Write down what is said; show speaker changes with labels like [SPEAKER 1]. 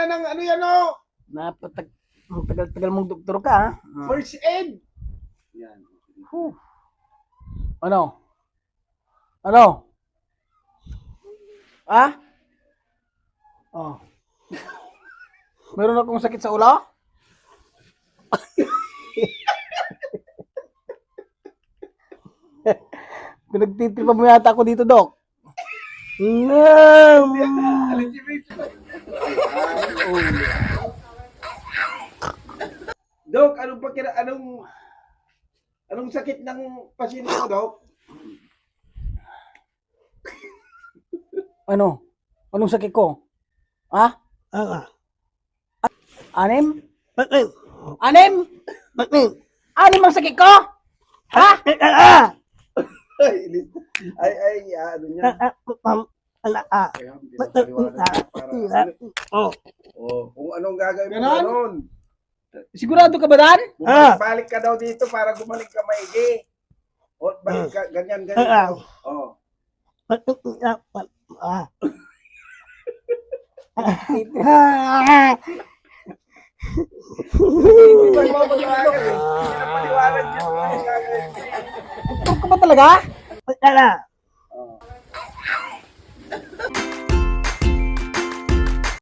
[SPEAKER 1] yan ng ano yan o.
[SPEAKER 2] Tagal mong doktor ka, ha?
[SPEAKER 1] First aid. Yan.
[SPEAKER 2] Ano? Ano? Ha? Oh. Meron akong sakit sa ulo? Pinagtitripa mo yata ako dito, Dok.
[SPEAKER 1] Dok, anong sakit ng pasyente mo, Dok?
[SPEAKER 2] Ano? Anong sakit ko? Ha? Anim? Anim? Anim ang sakit ko? Ha?
[SPEAKER 1] Ano niya? Kung anong gagawin mo
[SPEAKER 2] Ganon?
[SPEAKER 1] ganon.
[SPEAKER 2] Sigurado ka ba, Dan?
[SPEAKER 1] Balik ka daw dito para gumaling ka maigi. O, balik ka, ganyan. Oh.
[SPEAKER 2] Doktor ka ba talaga?